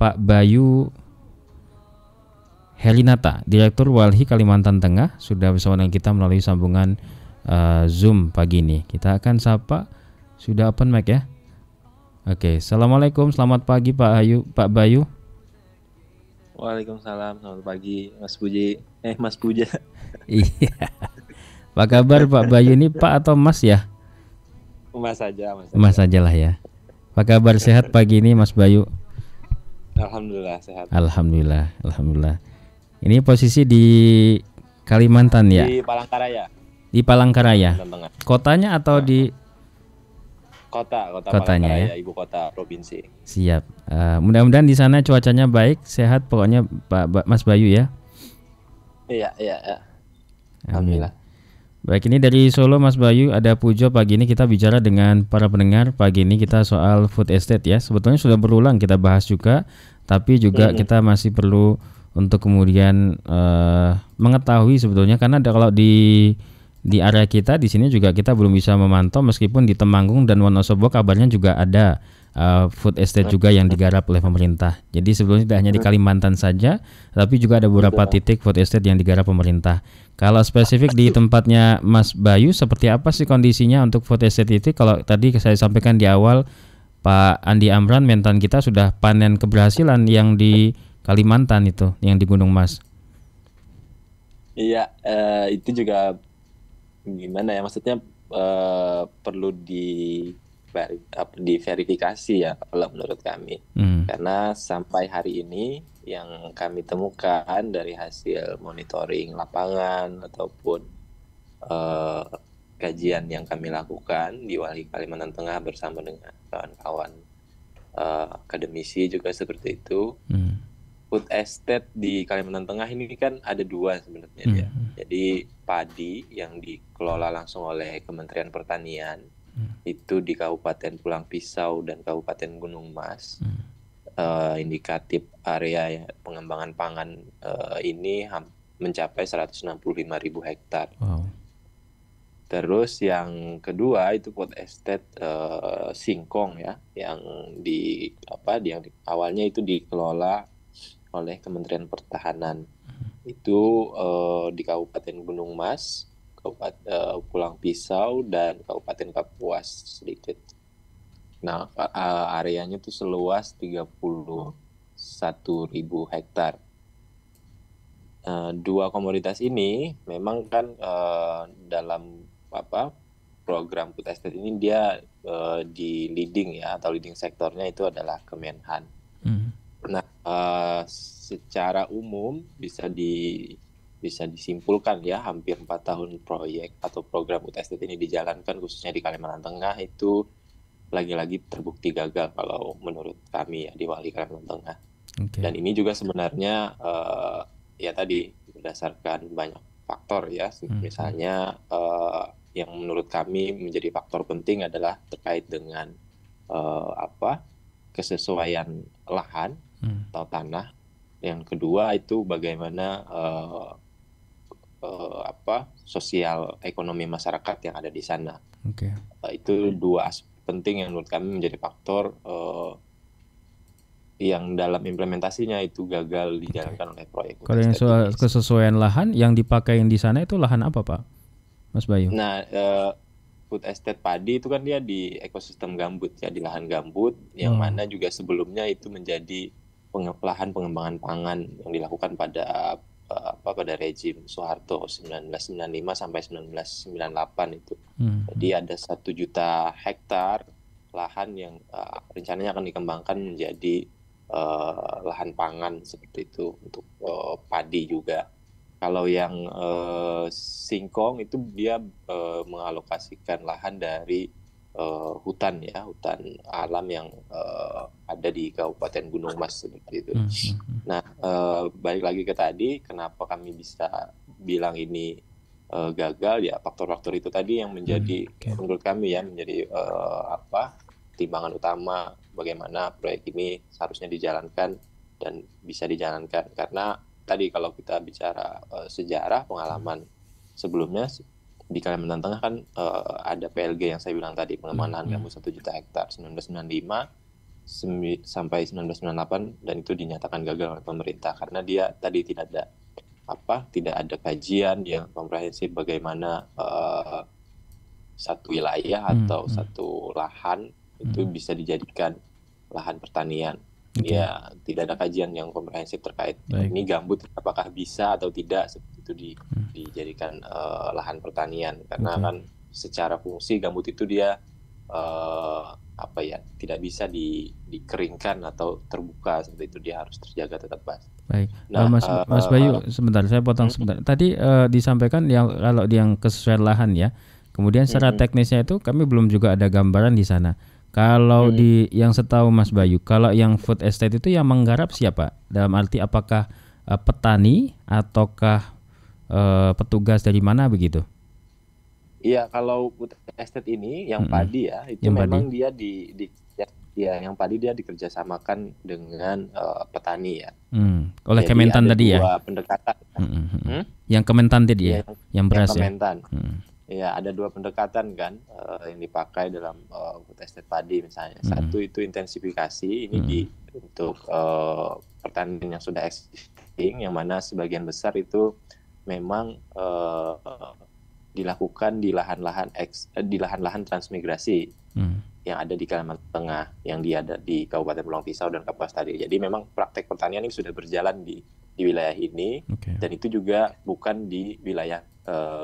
Pak Bayu Helinata, Direktur Walhi Kalimantan Tengah, sudah bersama dengan kita melalui sambungan Zoom pagi ini. Kita akan sapa, sudah open mic ya. Oke, Assalamualaikum, selamat pagi Pak Bayu. Waalaikumsalam, selamat pagi Mas Puji. Mas Puja. Iya. Apa kabar Pak Bayu ini, Pak atau Mas ya? Mas saja, Mas. Mas saja lah ya. Apa kabar, sehat pagi ini Mas Bayu? Alhamdulillah sehat. Alhamdulillah. Ini posisi di Kalimantan ya? Di Palangkaraya. Di Palangkaraya. Tengah. Kotanya atau di kotanya Palangkaraya, ya? Ibu kota provinsi. Siap. Mudah-mudahan di sana cuacanya baik, sehat pokoknya Mas Bayu ya. Iya. Alhamdulillah. Baik, ini dari Solo Mas Bayu, ada Pujo. Pagi ini kita bicara dengan para pendengar. Pagi ini kita soal food estate ya. Sebetulnya sudah berulang kita bahas juga, tapi juga kita masih perlu untuk kemudian mengetahui sebetulnya, karena kalau di area kita di sini juga kita belum bisa memantau, meskipun di Temanggung dan Wonosobo kabarnya juga ada food estate juga yang digarap oleh pemerintah. Jadi sebetulnya tidak hanya di Kalimantan saja, tapi juga ada beberapa titik food estate yang digarap pemerintah. Kalau spesifik di tempatnya Mas Bayu, seperti apa sih kondisinya untuk food estate itu? Kalau tadi saya sampaikan di awal, Pak Andi Amran, mentan kita sudah panen keberhasilan yang di Kalimantan itu, yang di Gunung Mas. Iya, itu juga gimana ya, maksudnya perlu diverifikasi ya kalau menurut kami. Karena sampai hari ini yang kami temukan dari hasil monitoring lapangan ataupun kajian yang kami lakukan di Walhi Kalimantan Tengah bersama dengan kawan-kawan akademisi juga seperti itu. Food estate di Kalimantan Tengah ini kan ada dua sebenarnya ya. Jadi padi yang dikelola langsung oleh Kementerian Pertanian itu di Kabupaten Pulang Pisau dan Kabupaten Gunung Mas. Indikatif area ya, pengembangan pangan ini mencapai 165.000 hektar. Wow. Terus yang kedua itu food estate Singkong ya, yang awalnya itu dikelola oleh Kementerian Pertahanan. Itu di Kabupaten Gunung Mas, Kabupaten Pulang Pisau, dan Kabupaten Kapuas sedikit. Nah, areanya itu seluas 31.000 hektar. Dua komoditas ini memang kan dalam program food estate ini dia di leading ya, atau leading sektornya itu adalah Kemenhan. Nah, secara umum bisa disimpulkan ya, hampir 4 tahun proyek atau program food estate ini dijalankan khususnya di Kalimantan Tengah itu lagi-lagi terbukti gagal kalau menurut kami ya di Walhi Kalimantan Tengah. Dan ini juga sebenarnya ya tadi berdasarkan banyak faktor ya, misalnya yang menurut kami menjadi faktor penting adalah terkait dengan kesesuaian lahan atau tanah. Yang kedua itu bagaimana sosial ekonomi masyarakat yang ada di sana. Itu dua aspek penting yang menurut kami menjadi faktor yang dalam implementasinya itu gagal dijalankan oleh proyek. Kalau yang soal kesesuaian lahan yang dipakai di sana itu lahan apa Pak, Mas Bayu? Nah, food estate padi itu kan dia di ekosistem gambut ya, di lahan gambut yang mana juga sebelumnya itu menjadi lahan pengembangan pangan yang dilakukan pada rejim Soeharto 1995 sampai 1998 itu. Jadi ada 1 juta hektar lahan yang rencananya akan dikembangkan menjadi lahan pangan seperti itu untuk padi juga. Kalau yang Singkong itu dia mengalokasikan lahan dari hutan alam yang ada di Kabupaten Gunung Mas seperti itu. Nah, balik lagi ke tadi, kenapa kami bisa bilang ini gagal ya, faktor-faktor itu tadi yang menjadi menurut kami ya menjadi pertimbangan utama bagaimana proyek ini seharusnya dijalankan dan bisa dijalankan. Karena tadi kalau kita bicara sejarah pengalaman sebelumnya di Kalimantan Tengah kan ada PLG yang saya bilang tadi, pengembangan lahan gambut 1 juta hektar 1995 sampai 1998 dan itu dinyatakan gagal oleh pemerintah karena dia tadi tidak ada kajian yang komprehensif bagaimana satu wilayah atau satu lahan itu bisa dijadikan lahan pertanian. Ya, tidak ada kajian yang komprehensif terkait ini gambut apakah bisa atau tidak seperti itu dijadikan lahan pertanian karena kan secara fungsi gambut itu dia tidak bisa dikeringkan atau terbuka seperti itu, dia harus terjaga tetap basah. Baik, nah, Mas Bayu, sebentar saya potong sebentar. Tadi disampaikan kalau yang kesesuaian lahan ya. Kemudian secara teknisnya itu kami belum juga ada gambaran di sana. Kalau di yang setahu Mas Bayu, kalau yang food estate itu yang menggarap siapa? Dalam arti apakah petani ataukah petugas dari mana begitu? Iya, kalau food estate ini yang padi ya, itu yang memang padi. Dia yang padi dia dikerjasamakan dengan petani ya. Oleh jadi Kementan tadi ya. Dua pendekatan. Yang Kementan tadi ya, yang beras ya. Kementan. Ya, ada dua pendekatan kan yang dipakai dalam food estate padi misalnya. Satu itu intensifikasi, ini untuk pertanian yang sudah existing, yang mana sebagian besar itu memang dilakukan di lahan-lahan transmigrasi yang ada di Kalimantan Tengah, yang ada di Kabupaten Pulang Pisau dan Kapuas tadi. Jadi memang praktek pertanian ini sudah berjalan di wilayah ini, dan itu juga bukan di wilayah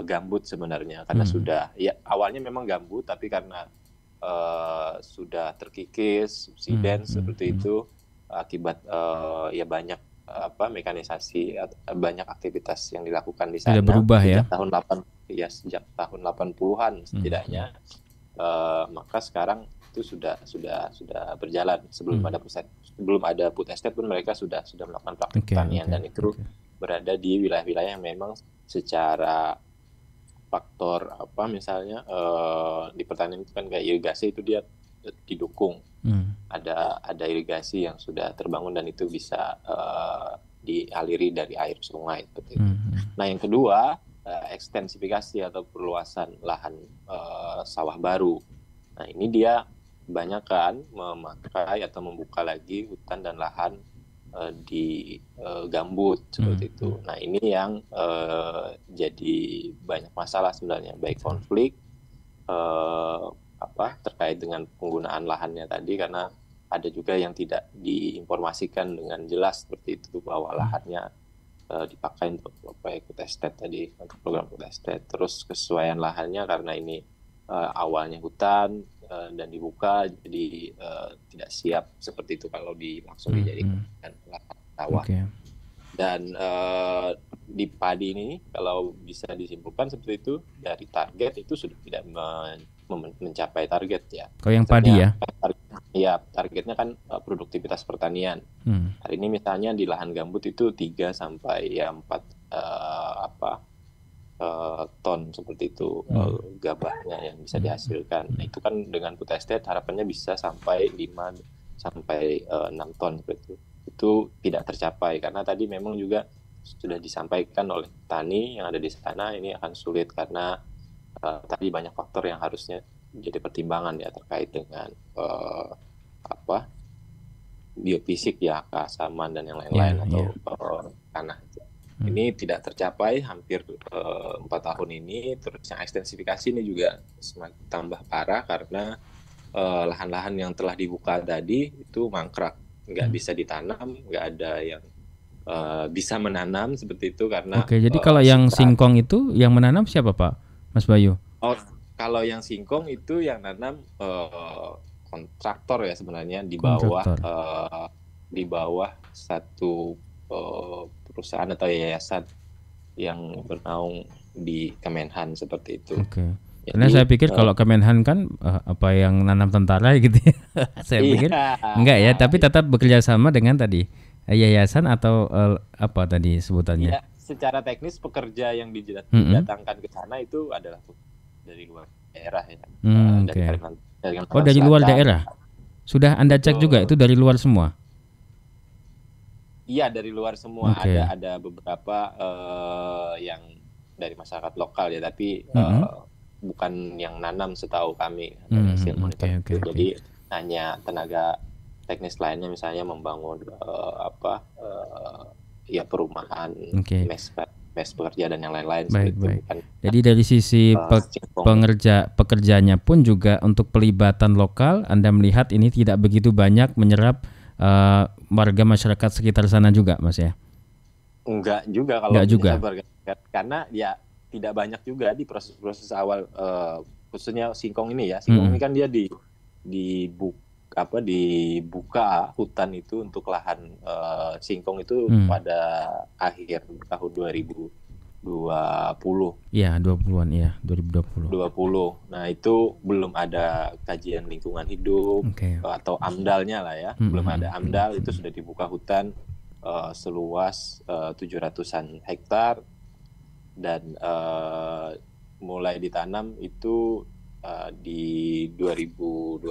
gambut sebenarnya, karena sudah ya awalnya memang gambut, tapi karena sudah terkikis subsiden seperti itu akibat ya banyak mekanisasi, banyak aktivitas yang dilakukan di sana. Sudah berubah sejak sejak tahun 80-an setidaknya. Maka sekarang itu sudah berjalan. Sebelum ada food estate pun mereka sudah melakukan praktik pertanian, dan itu berada di wilayah-wilayah yang memang secara faktor misalnya di pertanian itu kan kayak irigasi itu dia didukung. Ada irigasi yang sudah terbangun dan itu bisa dialiri dari air sungai seperti itu. Nah, yang kedua, ekstensifikasi atau perluasan lahan sawah baru. Nah, ini dia banyak kan memakai atau membuka lagi hutan dan lahan di gambut seperti itu. Nah, ini yang jadi banyak masalah sebenarnya, baik konflik terkait dengan penggunaan lahannya tadi, karena ada juga yang tidak diinformasikan dengan jelas seperti itu bahwa lahannya dipakai untuk food estate tadi, untuk program food estate. Terus kesesuaian lahannya karena ini awalnya hutan dan dibuka, jadi tidak siap seperti itu kalau langsung dijadikan lahan sawah. Dan di padi ini kalau bisa disimpulkan seperti itu, dari target itu sudah tidak mencapai target ya. Kalau yang padi ya? Ya, targetnya kan produktivitas pertanian. Hari ini misalnya di lahan gambut itu 3 sampai 4 ton seperti itu gabahnya yang bisa dihasilkan. Nah, itu kan dengan food estate harapannya bisa sampai 5 sampai 6 ton seperti itu. Itu tidak tercapai karena tadi memang juga sudah disampaikan oleh petani yang ada di sana, ini akan sulit karena tadi banyak faktor yang harusnya jadi pertimbangan ya terkait dengan biofisik ya, keasaman dan yang lain-lain tanah. Ini tidak tercapai hampir 4 tahun ini. Terus yang ekstensifikasi ini juga semakin tambah parah karena lahan-lahan yang telah dibuka tadi itu mangkrak, nggak bisa ditanam, nggak ada yang bisa menanam seperti itu karena. Oke, jadi kalau yang singkong itu yang menanam siapa Pak, Mas Bayu? Oh, kalau yang singkong itu yang nanam kontraktor ya sebenarnya di bawah satu perusahaan atau yayasan yang bernaung di Kemenhan seperti itu. Oke. Karena saya pikir kalau Kemenhan kan apa yang nanam tentara gitu ya. Saya pikir enggak ya, tapi tetap bekerja sama dengan tadi yayasan atau apa tadi sebutannya? Ya, secara teknis pekerja yang didatangkan ke sana itu adalah dari luar daerah ya. Dari luar daerah. Sudah Anda cek juga itu dari luar semua? Iya, dari luar semua. Ada beberapa yang dari masyarakat lokal ya, tapi bukan yang nanam setahu kami. Hasil monitor. Jadi hanya tenaga teknis lainnya misalnya membangun ya perumahan, Oke. mes pekerja dan yang lain-lain Baik, seperti itu, baik. bukan Jadi dari sisi singkong. pekerjanya pun juga untuk pelibatan lokal, Anda melihat ini tidak begitu banyak menyerap warga masyarakat sekitar sana juga, Mas ya? Enggak juga kalau Enggak juga. menyerap karena ya tidak banyak juga di proses-proses awal, khususnya singkong ini ya. Singkong ini kan dia dibuka hutan itu untuk lahan singkong itu pada akhir tahun 2020. Iya, 20-an ya, 2020. Nah, itu belum ada kajian lingkungan hidup atau AMDAL-nya lah ya. Belum ada AMDAL, itu sudah dibuka hutan seluas 700-an hektar dan mulai ditanam itu di 2021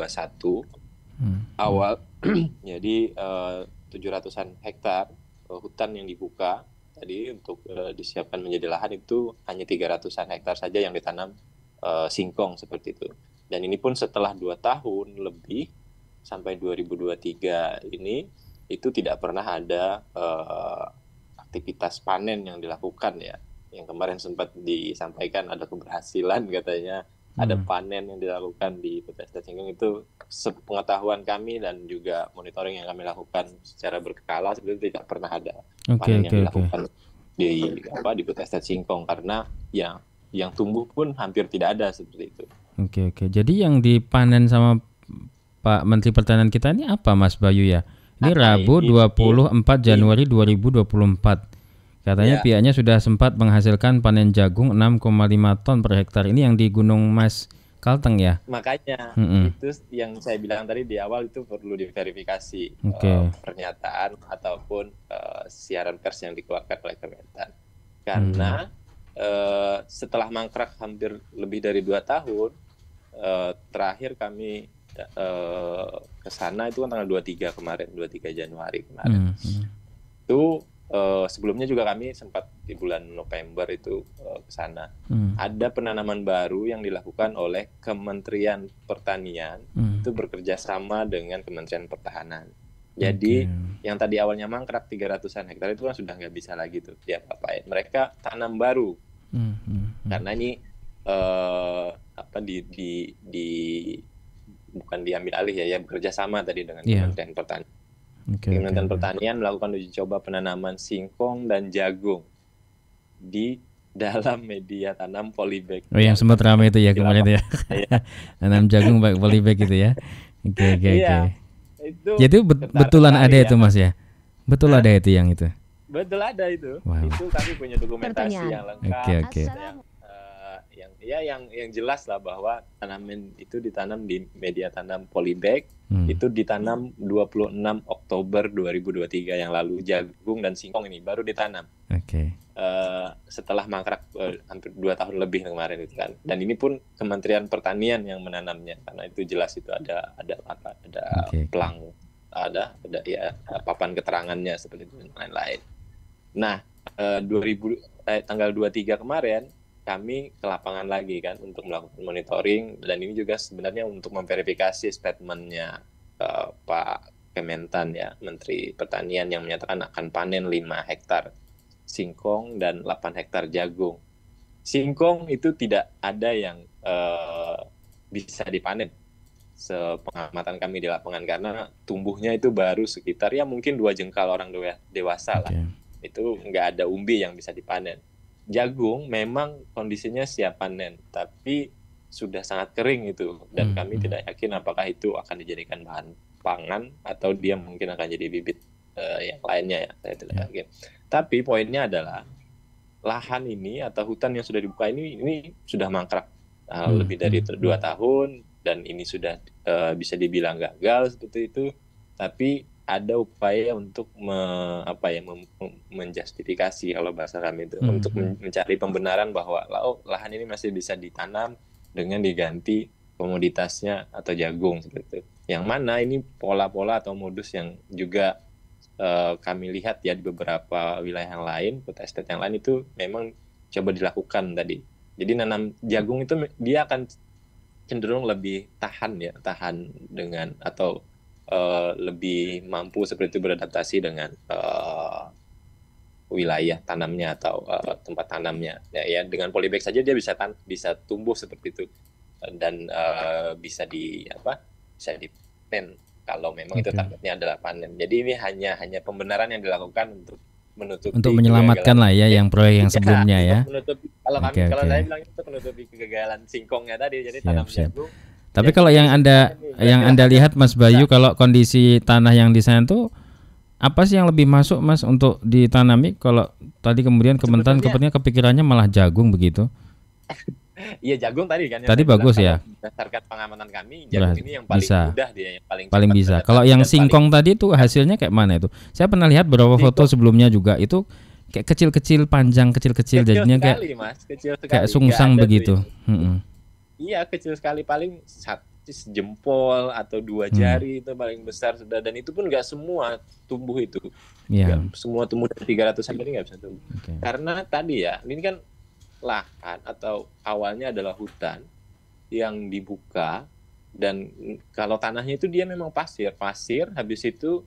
awal. Jadi 700-an hektar hutan yang dibuka tadi untuk disiapkan menjadi lahan itu hanya 300-an hektar saja yang ditanam singkong seperti itu. Dan ini pun setelah 2 tahun lebih sampai 2023 ini itu tidak pernah ada aktivitas panen yang dilakukan ya. Yang kemarin sempat disampaikan ada keberhasilan katanya ada panen yang dilakukan di PT Estate Singkong. Itu sepengetahuan kami dan juga monitoring yang kami lakukan secara berkala sebenarnya tidak pernah ada panen yang dilakukan di PT Estate Singkong karena yang tumbuh pun hampir tidak ada seperti itu. Oke. Jadi yang dipanen sama Pak Menteri Pertanian kita ini apa, Mas Bayu ya? Ini Rabu 24 Januari 2024. Katanya pihaknya sudah sempat menghasilkan panen jagung 6,5 ton per hektar. Ini yang di Gunung Mas Kalteng ya? Makanya itu yang saya bilang tadi di awal, itu perlu diverifikasi pernyataan ataupun siaran pers yang dikeluarkan oleh Kementan. Karena setelah mangkrak hampir lebih dari 2 tahun, terakhir kami ke sana itu kan tanggal 23 kemarin, 23 Januari kemarin. Itu sebelumnya juga kami sempat di bulan November itu ke sana. Ada penanaman baru yang dilakukan oleh Kementerian Pertanian, itu bekerja sama dengan Kementerian Pertahanan. Jadi yang tadi awalnya mangkrak 300-an hektar itu kan sudah nggak bisa lagi tuh diapa-apain. Mereka tanam baru. Karena ini bukan diambil alih ya bekerja sama tadi dengan Kementerian Pertanian. Kementerian Pertanian melakukan uji coba penanaman singkong dan jagung di dalam media tanam polybag. Oh, yang sempat ramai itu ya kemarin ya. Tanam jagung pakai polybag gitu ya. Oke. Jadi betulan ada itu Mas ya? Betul ada itu yang itu? Betul ada itu. Wow. Itu kami punya dokumentasi yang lengkap. Oke. Yang jelas lah bahwa tanaman itu ditanam di media tanam polybag. Itu ditanam 26 Oktober 2023 yang lalu. Jagung dan singkong ini baru ditanam. Setelah mangkrak hampir 2 tahun lebih kemarin itu kan. Dan ini pun Kementerian Pertanian yang menanamnya, karena itu jelas itu ada pelang, ada ya papan keterangannya seperti itu dan lain-lain. Nah, tanggal 23 kemarin kami ke lapangan lagi kan untuk melakukan monitoring, dan ini juga sebenarnya untuk memverifikasi statementnya Pak Kementan ya, Menteri Pertanian, yang menyatakan akan panen 5 hektar singkong dan 8 hektar jagung. Singkong itu tidak ada yang bisa dipanen sepengamatan kami di lapangan, karena tumbuhnya itu baru sekitar ya mungkin 2 jengkal orang dewasa lah. Itu nggak ada umbi yang bisa dipanen. Jagung memang kondisinya siap panen, tapi sudah sangat kering itu, dan kami tidak yakin apakah itu akan dijadikan bahan pangan atau dia mungkin akan jadi bibit yang lainnya ya, saya tidak yakin. Tapi poinnya adalah lahan ini atau hutan yang sudah dibuka ini sudah mangkrak lebih dari 2 tahun, dan ini sudah bisa dibilang gagal seperti itu. Tapi ada upaya untuk menjustifikasi kalau bahasa kami itu, untuk mencari pembenaran bahwa lahan ini masih bisa ditanam dengan diganti komoditasnya atau jagung seperti itu. Yang mana ini pola-pola atau modus yang juga kami lihat ya di beberapa wilayah yang lain, kota estate yang lain itu memang coba dilakukan tadi. Jadi nanam jagung itu dia akan cenderung lebih tahan dengan atau lebih mampu seperti itu beradaptasi dengan wilayah tanamnya atau tempat tanamnya. Ya, dengan polybag saja dia bisa tumbuh seperti itu dan bisa bisa dipanen kalau memang itu targetnya adalah panen. Jadi ini hanya pembenaran yang dilakukan untuk menutupi untuk menyelamatkan lah ya yang proyek yang sebelumnya ya. Menutupi, kalau saya bilang itu menutupi kegagalan singkongnya tadi. Jadi tanam jagung. Tapi kalau yang Anda lihat Mas Bayu, kalau kondisi tanah yang di sana tuh apa sih yang lebih masuk Mas untuk ditanami? Kalau tadi kemudian kemudian kepikirannya malah jagung begitu. Iya, jagung tadi kan. Tadi bagus ya. Berdasarkan pengamatan kami, jagung ini yang paling mudah dia, yang paling bisa. Kalau yang singkong tadi tuh hasilnya kayak mana itu? Saya pernah lihat beberapa foto sebelumnya juga, itu kayak kecil-kecil, panjang kecil-kecil, jadinya kayak sekali, Mas. Kecil sekali. Kayak sungsang begitu. Iya, kecil sekali, paling jempol atau 2 jari itu paling besar sudah, dan itu pun nggak semua tumbuh itu. Nggak semua tumbuh dari 300 sampai ini nggak bisa tumbuh. Karena tadi ya, ini kan lahan atau awalnya adalah hutan yang dibuka, dan kalau tanahnya itu dia memang pasir, habis itu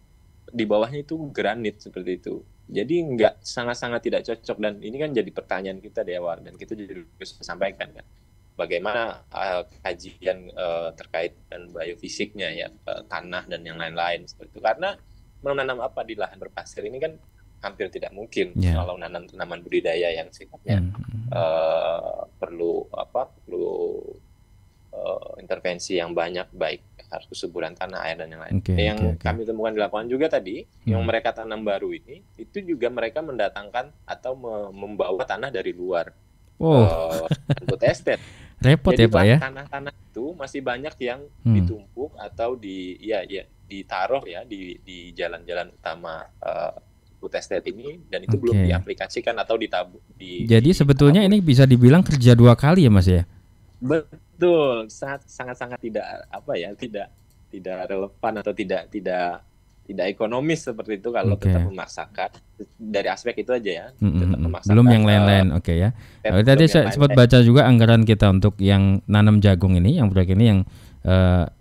di bawahnya itu granit seperti itu. Jadi sangat-sangat tidak cocok, dan ini kan jadi pertanyaan kita di awal, dan kita juga bisa sampaikan kan. Bagaimana kajian terkait dengan biofisiknya ya, tanah dan yang lain-lain seperti itu. Karena menanam apa di lahan berpasir ini kan hampir tidak mungkin kalau nanam tanaman budidaya yang sifatnya perlu intervensi yang banyak, baik harus kesuburan tanah, air dan yang lain. Yang kami temukan di lapangan juga tadi, yang mereka tanam baru ini, itu juga mereka mendatangkan atau membawa tanah dari luar. Food estate. Repot. Jadi, ya Pak ya. Tanah-tanah itu masih banyak yang ditumpuk atau ditaruh ya di jalan-jalan utama food estate ini, dan itu belum diaplikasikan atau ditabur. Jadi sebetulnya ini bisa dibilang kerja 2 kali ya Mas ya. Betul, sangat tidak relevan atau tidak ekonomis seperti itu kalau tetap memaksakan. Dari aspek itu aja ya, tetap memaksakan. Belum yang lain-lain, ya. Tadi saya sempat baca juga anggaran kita untuk yang nanam jagung ini, yang proyek ini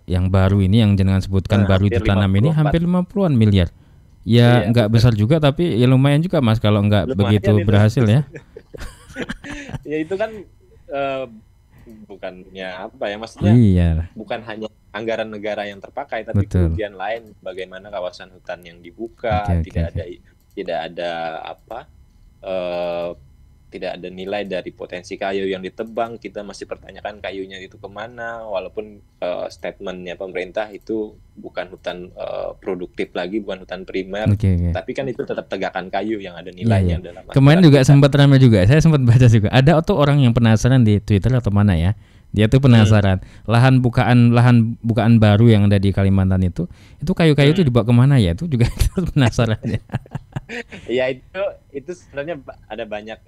yang baru ini, yang jenengan sebutkan baru ditanam ini hampir 50-an miliar. Ya nggak besar juga, tapi ya lumayan juga Mas kalau nggak begitu berhasil ya. Ya itu kan bukannya maksudnya bukan hanya anggaran negara yang terpakai, tapi kemudian lain bagaimana kawasan hutan yang dibuka, tidak ada nilai dari potensi kayu yang ditebang. Kita masih pertanyakan kayunya itu kemana, walaupun statementnya pemerintah itu bukan hutan produktif lagi, bukan hutan primer, tapi kan itu tetap tegakan kayu yang ada nilainya dalam. Kemarin juga sempat ramai juga, saya sempat baca juga, ada orang yang penasaran di Twitter atau mana ya, dia tuh penasaran lahan bukaan baru yang ada di Kalimantan itu kayu-kayu itu dibawa kemana ya, itu juga penasaran ya. Ya itu sebenarnya ada banyak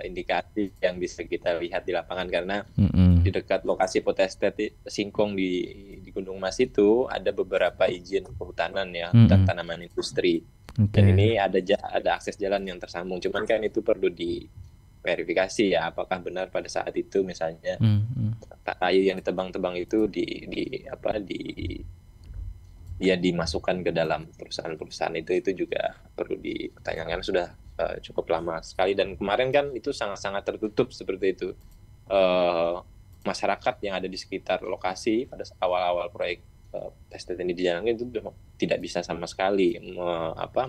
indikasi yang bisa kita lihat di lapangan, karena di dekat lokasi food estate Singkong di Gunung Mas itu ada beberapa izin kehutanan ya, hutan tanaman industri. Dan ini ada akses jalan yang tersambung, cuman kan itu perlu diverifikasi ya, apakah benar pada saat itu misalnya kayu yang ditebang-tebang itu dimasukkan ke dalam perusahaan-perusahaan itu juga perlu dipertanyakan. Sudah cukup lama sekali, dan kemarin kan itu sangat-sangat tertutup seperti itu. Masyarakat yang ada di sekitar lokasi pada awal-awal proyek estate ini dijalankan itu tidak bisa sama sekali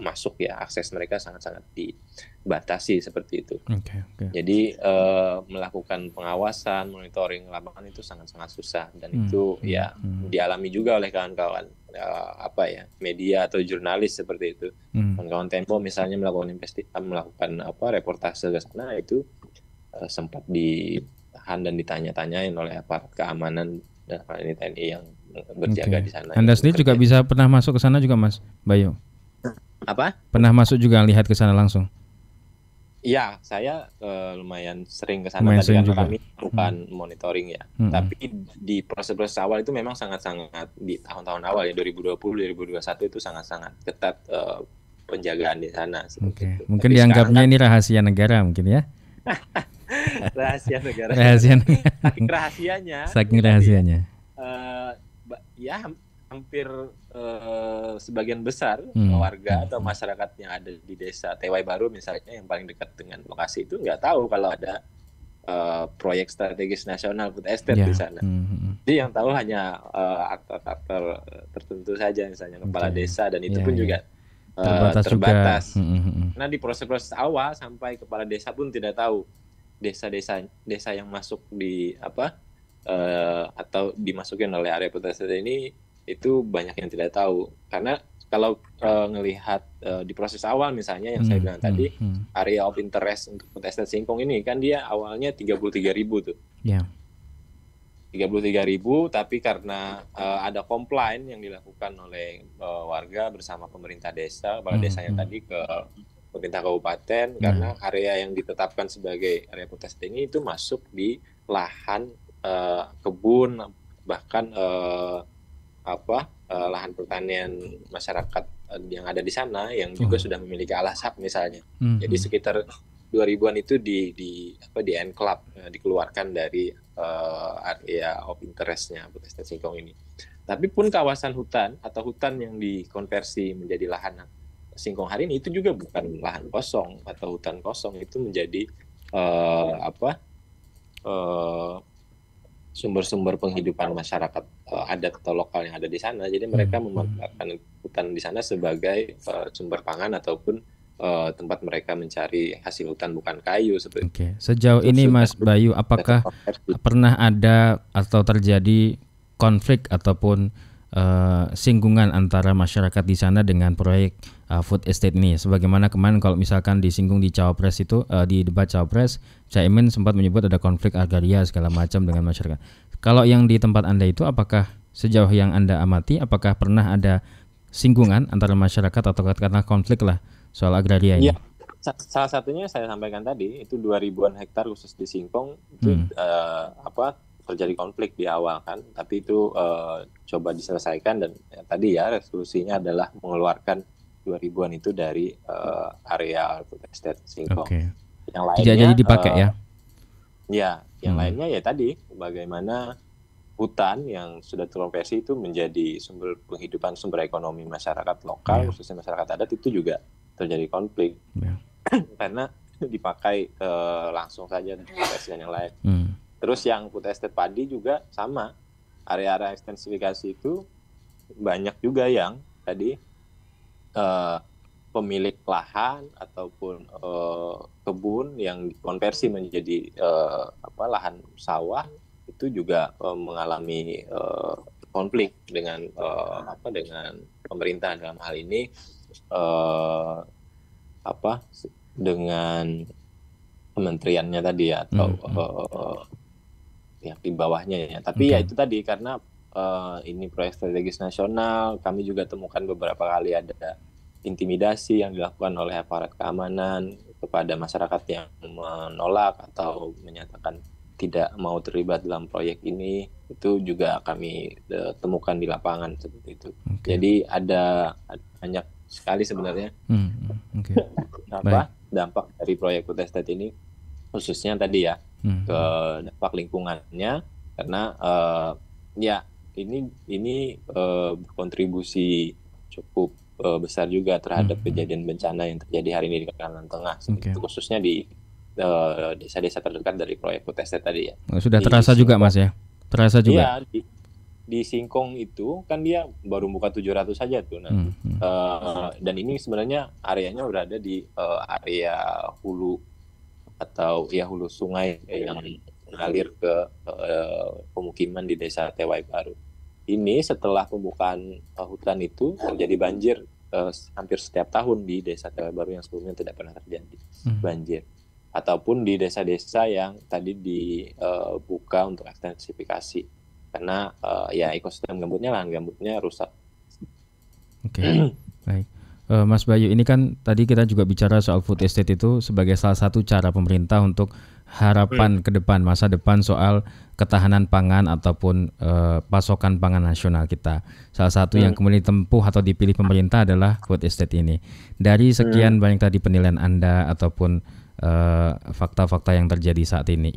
masuk ya, akses mereka sangat-sangat dibatasi seperti itu. Jadi melakukan pengawasan, monitoring lapangan itu sangat-sangat susah, dan itu dialami juga oleh kawan-kawan media atau jurnalis seperti itu. Kawan-kawan Tempo misalnya melakukan reportase ke sana, itu sempat ditahan dan ditanya-tanyain oleh aparat keamanan dan ini TNI yang berjaga di sana. Anda sendiri juga bisa pernah masuk ke sana juga Mas Bayu? Apa? Pernah masuk juga lihat ke sana langsung? Iya, saya lumayan sering ke sana tadi, karena kami bukan monitoring ya. Tapi di proses-proses awal itu memang sangat-sangat, di tahun-tahun awal ya 2020, 2021 itu sangat-sangat ketat penjagaan di sana. Mungkin dianggapnya ini rahasia negara mungkin ya. Rahasia negara. Saking rahasianya. ya hampir sebagian besar warga atau masyarakat yang ada di desa Tewai Baru misalnya yang paling dekat dengan lokasi itu nggak tahu kalau ada proyek strategis nasional food estate di sana. Jadi yang tahu hanya aktor-aktor tertentu saja, misalnya kepala desa, dan itu pun juga terbatas. Karena di proses-proses awal sampai kepala desa pun tidak tahu desa yang masuk di atau dimasukin oleh area food estate ini, itu banyak yang tidak tahu. Karena kalau ngelihat di proses awal misalnya yang saya bilang tadi, area of interest untuk food estate Singkong ini kan dia awalnya 33.000 tuh. 33.000, tapi karena ada komplain yang dilakukan oleh warga bersama pemerintah desa, kepala desanya tadi ke pemerintah kabupaten, karena area yang ditetapkan sebagai area food estate ini itu masuk di lahan kebun, bahkan lahan pertanian masyarakat yang ada di sana yang juga sudah memiliki alasap misalnya. Jadi sekitar 2000-an itu di enclave, dikeluarkan dari area of interest-nya food estate Singkong ini. Tapi pun kawasan hutan atau hutan yang dikonversi menjadi lahan Singkong hari ini itu juga bukan lahan kosong atau hutan kosong, itu menjadi sumber-sumber penghidupan masyarakat adat atau lokal yang ada di sana. Jadi mereka memanfaatkan hutan di sana sebagai sumber pangan ataupun tempat mereka mencari hasil hutan, bukan kayu seperti. Sejauh ini Mas Bayu, apakah pernah ada atau terjadi konflik ataupun singgungan antara masyarakat di sana dengan proyek food estate ini? Sebagaimana kemarin kalau misalkan disinggung di Cawapres itu, di debat Cawapres, Caimin sempat menyebut ada konflik agraria segala macam dengan masyarakat. Kalau yang di tempat Anda itu, apakah sejauh yang Anda amati, apakah pernah ada singgungan antara masyarakat atau katakanlah konflik lah soal agraria ini? Ya, salah satunya saya sampaikan tadi, itu 2000-an hektar khusus di Singkong itu terjadi konflik di awal kan, tapi itu coba diselesaikan, dan tadi resolusinya adalah mengeluarkan 2000-an itu dari area food estate Singkong. Yang lainnya tidak jadi dipakai yang lainnya ya tadi bagaimana hutan yang sudah terkonversi itu menjadi sumber penghidupan, sumber ekonomi masyarakat lokal, khususnya masyarakat adat, itu juga terjadi konflik karena dipakai langsung saja konversi dan yang lain. Terus yang food estate padi juga sama, area-area ekstensifikasi itu banyak juga yang tadi pemilik lahan ataupun kebun yang dikonversi menjadi lahan sawah, itu juga mengalami konflik dengan dengan pemerintah dalam hal ini dengan kementeriannya tadi atau pihak di bawahnya ya. Tapi ya itu tadi karena ini proyek strategis nasional, kami juga temukan beberapa kali ada intimidasi yang dilakukan oleh aparat keamanan kepada masyarakat yang menolak atau menyatakan tidak mau terlibat dalam proyek ini. Itu juga kami temukan di lapangan seperti itu. Jadi ada banyak sekali sebenarnya dampak dari proyek food estate ini, khususnya tadi ke dampak lingkungannya, karena ini berkontribusi cukup besar juga terhadap kejadian bencana yang terjadi hari ini di Kalimantan Tengah, khususnya di desa-desa terdekat dari proyek food estate tadi ya. Sudah terasa juga Mas ya? Terasa juga? Iya, di Singkong itu kan dia baru buka 700 saja tuh. Dan ini sebenarnya areanya berada di area hulu atau hulu sungai yang mengalir ke pemukiman di desa Tewai Baru. Ini setelah pembukaan hutan itu terjadi banjir hampir setiap tahun di desa Tewai Baru yang sebelumnya tidak pernah terjadi banjir. Ataupun di desa-desa yang tadi dibuka untuk ekstensifikasi. Karena ekosistem gambutnya, lahan gambutnya rusak. Baik. Mas Bayu, ini kan tadi kita juga bicara soal food estate itu sebagai salah satu cara pemerintah untuk harapan ke depan, masa depan soal ketahanan pangan ataupun pasokan pangan nasional kita. Salah satu yang kemudian ditempuh atau dipilih pemerintah adalah food estate ini. Dari sekian banyak tadi penilaian Anda ataupun fakta-fakta yang terjadi saat ini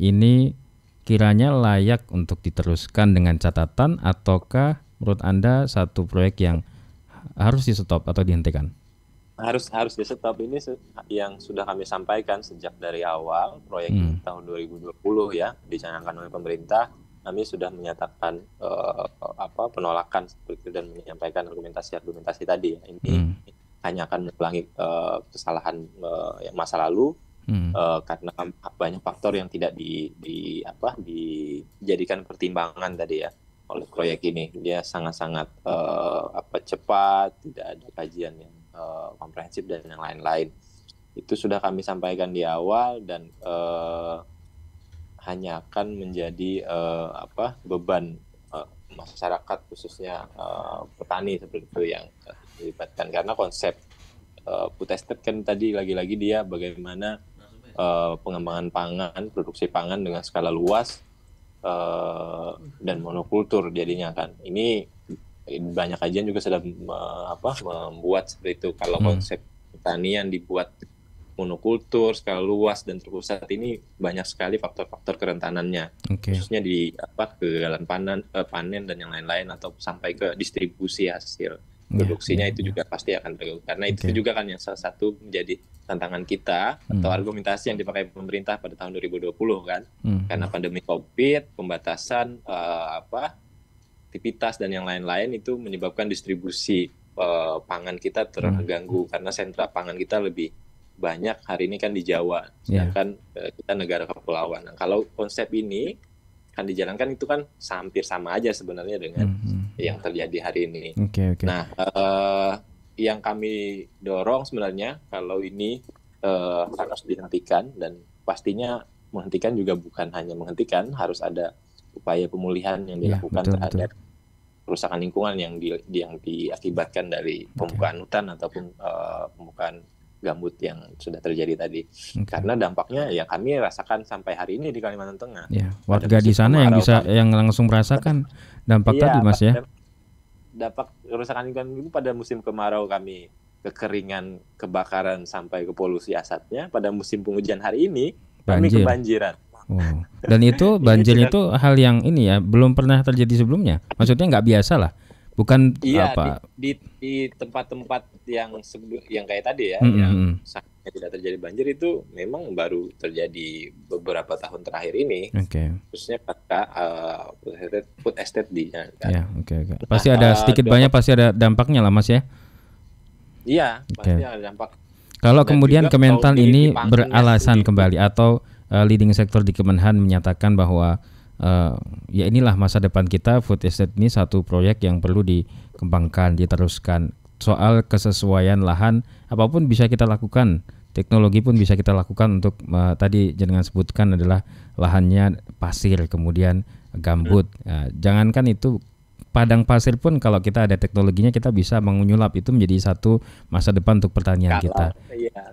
kiranya layak untuk diteruskan dengan catatan ataukah menurut Anda satu proyek yang harus di stop atau dihentikan? Harus di stop. Ini yang sudah kami sampaikan sejak dari awal proyek ini tahun 2020 ya dicanangkan oleh pemerintah. Kami sudah menyatakan penolakan seperti itu dan menyampaikan argumentasi tadi. Ini hanya akan mengulangi kesalahan yang masa lalu karena banyak faktor yang tidak dijadikan pertimbangan tadi ya oleh proyek ini. Dia sangat-sangat cepat, tidak ada kajian yang komprehensif dan yang lain-lain. Itu sudah kami sampaikan di awal dan hanya akan menjadi beban masyarakat khususnya petani seperti itu yang dilibatkan, karena konsep food estate kan tadi lagi-lagi dia bagaimana pengembangan pangan, produksi pangan dengan skala luas dan monokultur jadinya kan. Ini banyak kajian juga sudah membuat seperti itu. Kalau konsep pertanian dibuat monokultur skala luas dan terpusat, ini banyak sekali faktor-faktor kerentanannya, khususnya di kegagalan panen dan yang lain-lain atau sampai ke distribusi hasil produksinya itu juga pasti akan terganggu. Karena itu juga kan yang salah satu menjadi tantangan kita atau argumentasi yang dipakai pemerintah pada tahun 2020 kan, karena pandemi COVID, pembatasan aktivitas dan yang lain-lain itu menyebabkan distribusi pangan kita terganggu karena sentra pangan kita lebih banyak hari ini kan di Jawa, sedangkan kita negara kepulauan. Nah, kalau konsep ini kan dijalankan itu kan hampir sama aja sebenarnya dengan yang terjadi hari ini. Nah, yang kami dorong sebenarnya kalau ini harus dihentikan, dan pastinya menghentikan juga bukan hanya menghentikan, harus ada upaya pemulihan yang dilakukan terhadap kerusakan lingkungan yang diakibatkan dari pembukaan hutan ataupun pembukaan gambut yang sudah terjadi tadi. Karena dampaknya ya kami rasakan sampai hari ini di Kalimantan Tengah. Warga di sana yang langsung merasakan dampak tadi Mas ya. Dampak kerusakan lingkungan itu pada musim kemarau kami kekeringan, kebakaran sampai ke polusi asapnya. Pada musim penghujan hari ini kami kebanjiran. Dan itu banjir itu hal yang ini ya belum pernah terjadi sebelumnya. Maksudnya nggak biasa lah, bukan di tempat-tempat yang kayak tadi ya, yang tidak terjadi banjir itu memang baru terjadi beberapa tahun terakhir ini. Khususnya pada food estate di kan. Pasti ada sedikit banyak pasti ada dampaknya lah Mas ya. Iya, pasti ada dampak. Kalau kemudian Kementan ini beralasan kembali atau leading sector di Kemenhan menyatakan bahwa ya inilah masa depan kita, food estate ini satu proyek yang perlu dikembangkan, diteruskan. Soal kesesuaian lahan apapun bisa kita lakukan, teknologi pun bisa kita lakukan untuk tadi jenengan sebutkan adalah lahannya pasir kemudian gambut. Jangankan itu padang pasir pun kalau kita ada teknologinya kita bisa menyulap itu menjadi satu masa depan untuk pertanian kita.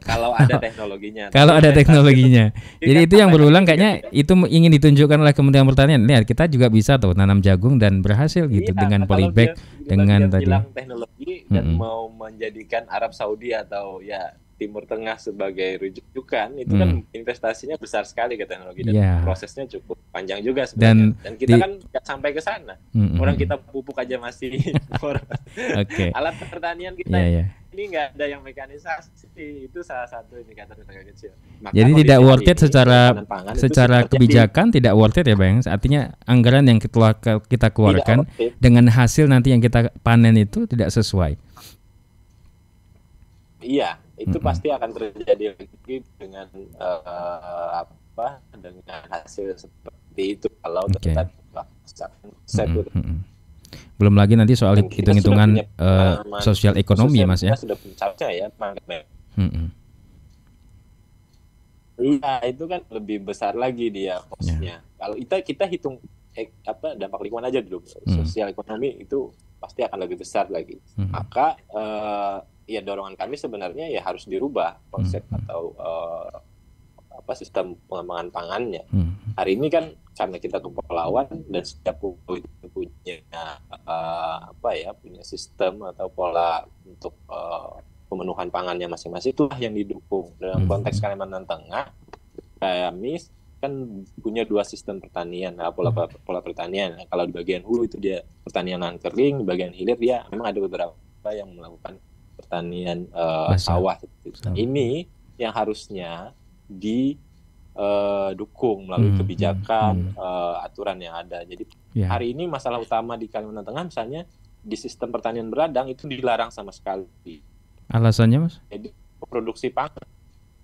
Kalau ada teknologinya. Kalau ada teknologinya. Jadi itu yang berulang kayaknya itu ingin ditunjukkan oleh Kementerian Pertanian. Lihat kita juga bisa tuh nanam jagung dan berhasil gitu dengan polybag dengan tadi. Teknologi dan mau menjadikan Arab Saudi atau ya Timur Tengah sebagai rujukan, itu kan investasinya besar sekali ke teknologi dan prosesnya cukup panjang juga sebenarnya. Dan kita kan nggak sampai ke sana. Orang kita pupuk aja masih alat pertanian kita ini nggak ada yang mekanisasi. Itu salah satu indikator kecil. Jadi tidak worth it secara kebijakan, tidak worth it ya Bang. Artinya anggaran yang kita keluarkan dengan hasil nanti yang kita panen itu tidak sesuai. Iya, itu pasti akan terjadi lagi dengan dengan hasil seperti itu kalau kita belum lagi nanti soal hitung-hitungan sosial ekonomi Mas ya. Sudah puncaknya ya Iya, itu kan lebih besar lagi dia kosnya. Kalau kita hitung dampak lingkungan aja dulu, sosial ekonomi itu pasti akan lebih besar lagi. Maka ya dorongan kami sebenarnya ya harus dirubah konsep atau sistem pengembangan pangannya. Hari ini kan karena kita kepulauan dan setiap pulau itu punya punya sistem atau pola untuk pemenuhan pangannya masing-masing, itulah yang didukung. Dalam konteks Kalimantan Tengah, kami kan punya dua sistem pertanian, pola pertanian. Kalau di bagian hulu itu dia pertanian lahan kering, di bagian hilir dia memang ada beberapa yang melakukan pertanian sawah. Ini yang harusnya didukung melalui kebijakan, aturan yang ada. Jadi hari ini masalah utama di Kalimantan Tengah misalnya di sistem pertanian berladang itu dilarang sama sekali. Alasannya, Mas? Jadi produksi pangan.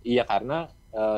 Iya, karena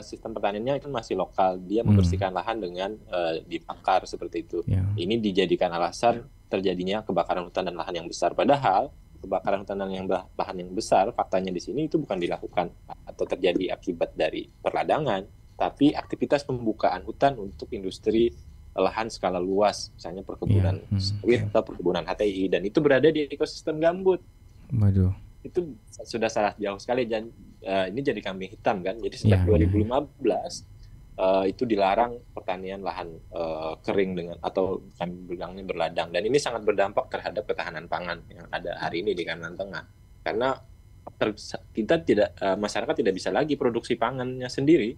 sistem pertaniannya itu masih lokal, dia membersihkan lahan dengan dibakar seperti itu. Ini dijadikan alasan terjadinya kebakaran hutan dan lahan yang besar. Padahal kebakaran hutan dan lahan yang besar, faktanya di sini itu bukan dilakukan atau terjadi akibat dari perladangan, tapi aktivitas pembukaan hutan untuk industri lahan skala luas, misalnya perkebunan sawit atau perkebunan HTI, dan itu berada di ekosistem gambut. Waduh. Itu sudah salah jauh sekali, dan ini jadi kambing hitam kan. Jadi sejak 2015 itu dilarang pertanian lahan kering dengan atau kami bilangnya berladang, dan ini sangat berdampak terhadap ketahanan pangan yang ada hari ini di Kalimantan Tengah. Karena kita tidak masyarakat tidak bisa lagi produksi pangannya sendiri.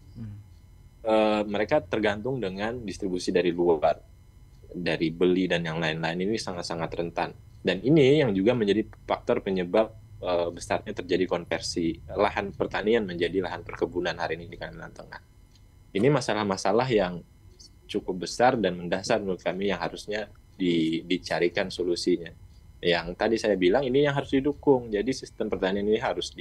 Mereka tergantung dengan distribusi dari luar, dari beli dan yang lain-lain. Ini sangat-sangat rentan, dan ini yang juga menjadi faktor penyebab besarnya terjadi konversi lahan pertanian menjadi lahan perkebunan hari ini di Kalimantan Tengah. Ini masalah-masalah yang cukup besar dan mendasar menurut kami yang harusnya dicarikan solusinya. Yang tadi saya bilang ini yang harus didukung. Jadi sistem pertanian ini harus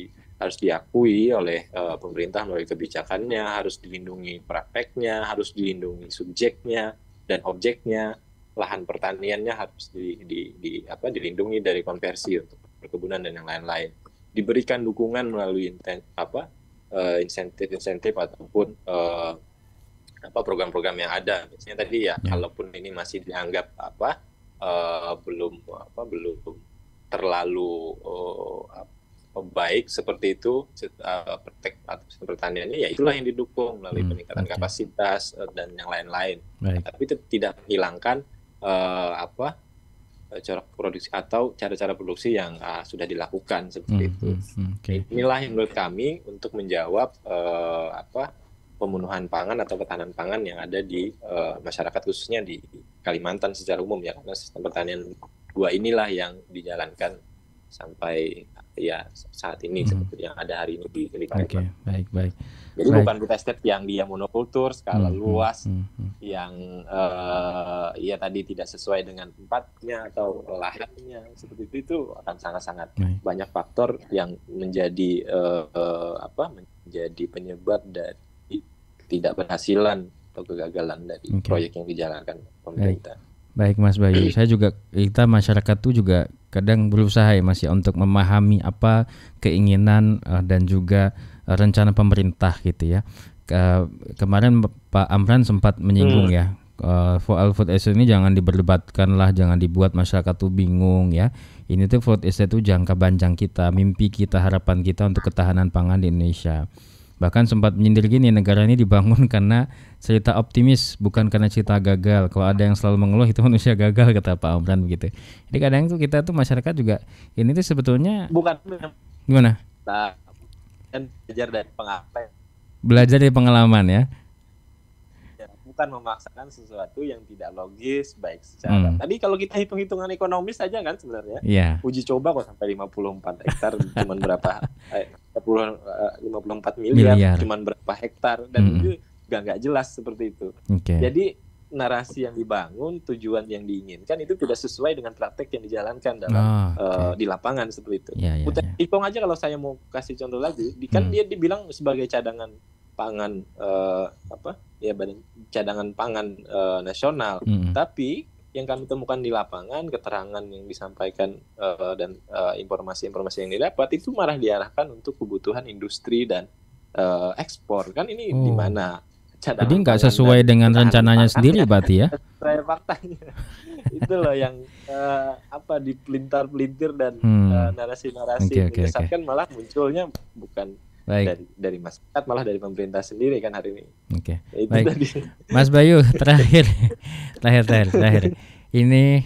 diakui oleh pemerintah melalui kebijakannya, harus dilindungi prakteknya, harus dilindungi subjeknya dan objeknya. Lahan pertaniannya harus dilindungi dari konversi untuk perkebunan dan yang lain-lain. Diberikan dukungan melalui insentif ataupun program-program yang ada. Misalnya tadi kalaupun ini masih dianggap belum terlalu baik seperti itu, praktek atau pertaniannya, ya itulah yang didukung melalui peningkatan kapasitas dan yang lain-lain. Tapi itu tidak menghilangkan cara produksi atau cara-cara produksi yang sudah dilakukan seperti itu. Inilah yang menurut kami untuk menjawab pemenuhan pangan atau ketahanan pangan yang ada di masyarakat, khususnya di Kalimantan secara umum ya, karena sistem pertanian dua inilah yang dijalankan sampai saat ini seperti yang ada hari ini di Kalimantan. Baik. Jadi bukan food estate yang dia monokultur skala luas yang tadi tidak sesuai dengan tempatnya atau lahannya seperti itu akan sangat-sangat banyak faktor yang menjadi menjadi penyebab dari ketidakberhasilan atau kegagalan dari proyek yang dijalankan pemerintah. Baik Mas Bayu, kita masyarakat tuh juga kadang berusaha ya Mas ya untuk memahami apa keinginan dan juga rencana pemerintah gitu ya. Kemarin Pak Amran sempat menyinggung ya, soal food estate ini jangan diperdebatkan lah, jangan dibuat masyarakat tuh bingung ya. Ini tuh food estate tuh jangka panjang kita, mimpi kita, harapan kita untuk ketahanan pangan di Indonesia. Bahkan sempat menyindir gini, negara ini dibangun karena cerita optimis, bukan karena cerita gagal. Kalau ada yang selalu mengeluh itu manusia gagal, kata Pak Amran begitu. Jadi kadang tuh kita tuh masyarakat juga ini tuh sebetulnya bukan gimana? Dan belajar dari pengalaman ya. Bukan memaksakan sesuatu yang tidak logis baik secara. Tadi kalau kita hitung-hitungan ekonomis saja kan sebenarnya. Uji coba kok sampai 54 hektar cuman berapa 54 miliar cuman berapa hektar, dan itu nggak jelas seperti itu. Jadi narasi yang dibangun, tujuan yang diinginkan itu tidak sesuai dengan praktek yang dijalankan dalam di lapangan seperti itu. Hitung aja, kalau saya mau kasih contoh lagi, kan dia dibilang sebagai cadangan pangan cadangan pangan nasional. Tapi yang kami temukan di lapangan, keterangan yang disampaikan dan informasi-informasi yang didapat itu malah diarahkan untuk kebutuhan industri dan ekspor. Kan ini di mana cadangan? Jadi nggak sesuai dengan rencananya sendiri berarti ya? Saya faktanya itu loh yang dipelintar-pelintir dan narasi-narasi menyesatkan, malah munculnya bukan dari masyarakat, malah dari pemerintah sendiri kan hari ini. Baik. Tadi. Mas Bayu, terakhir. Ini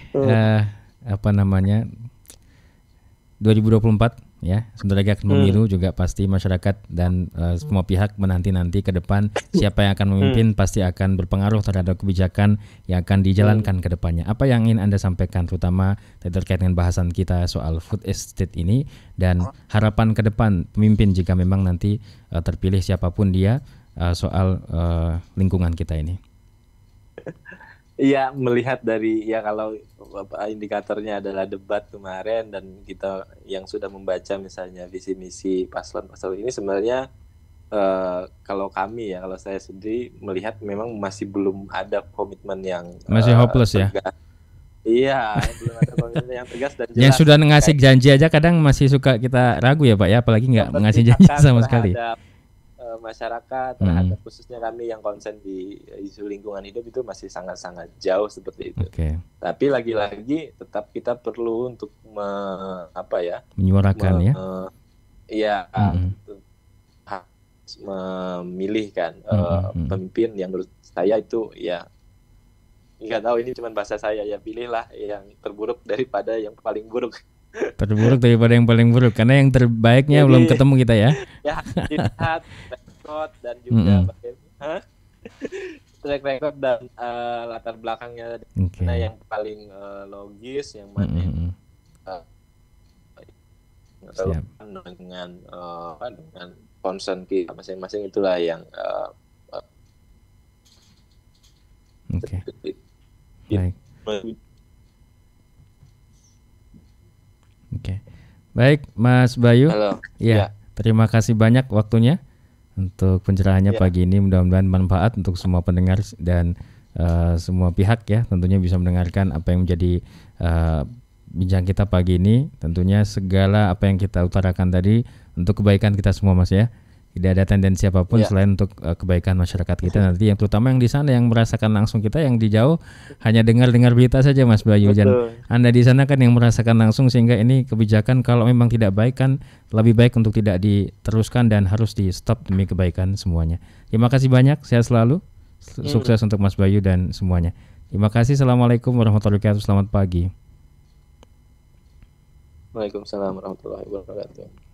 2024 ya. Sebentar lagi akan memilu juga, pasti masyarakat dan semua pihak menanti-nanti ke depan siapa yang akan memimpin pasti akan berpengaruh terhadap kebijakan yang akan dijalankan ke depannya. Apa yang ingin Anda sampaikan terutama terkait dengan bahasan kita soal food estate ini dan harapan ke depan pemimpin jika memang nanti terpilih siapapun dia soal lingkungan kita ini? Iya, melihat dari ya kalau indikatornya adalah debat kemarin dan kita yang sudah membaca misalnya visi misi paslon-paslon ini sebenarnya kalau saya sendiri melihat memang masih belum ada komitmen yang masih hopeless tegas. Ya. Iya, belum ada komitmen yang tegas dan jelas. Yang sudah ngasih janji aja kadang masih suka kita ragu ya Pak ya, apalagi nggak ngasih janji sama sekali. Masyarakat terhadap khususnya kami yang konsen di isu lingkungan hidup itu masih sangat-sangat jauh seperti itu. Tapi lagi-lagi tetap kita perlu untuk menyuarakan memilih kan pemimpin yang menurut saya itu ya nggak tahu, ini cuma bahasa saya ya, pilihlah yang terburuk daripada yang paling buruk. Terburuk daripada yang paling buruk, karena yang terbaiknya belum ketemu kita ya. Ya, lihat record dan juga track record dan latar belakangnya mana yang paling logis, yang mana dengan concern kita masing-masing, itulah yang Baik, Mas Bayu. Halo. Ya, terima kasih banyak waktunya untuk pencerahannya pagi ini. Mudah-mudahan manfaat untuk semua pendengar dan semua pihak ya. Tentunya bisa mendengarkan apa yang menjadi bincang kita pagi ini. Tentunya segala apa yang kita utarakan tadi untuk kebaikan kita semua, Mas ya. Tidak ada tendensi apapun selain untuk kebaikan masyarakat kita nanti, yang terutama yang di sana yang merasakan langsung, kita yang di jauh hanya dengar-dengar berita saja, Mas Bayu. Dan Anda di sana kan yang merasakan langsung, sehingga ini kebijakan kalau memang tidak baik kan lebih baik untuk tidak diteruskan dan harus di stop demi kebaikan semuanya. Terima kasih banyak, sehat selalu, sukses untuk Mas Bayu dan semuanya. Terima kasih. Assalamualaikum warahmatullahi wabarakatuh. Selamat pagi. Waalaikumsalam warahmatullahi wabarakatuh.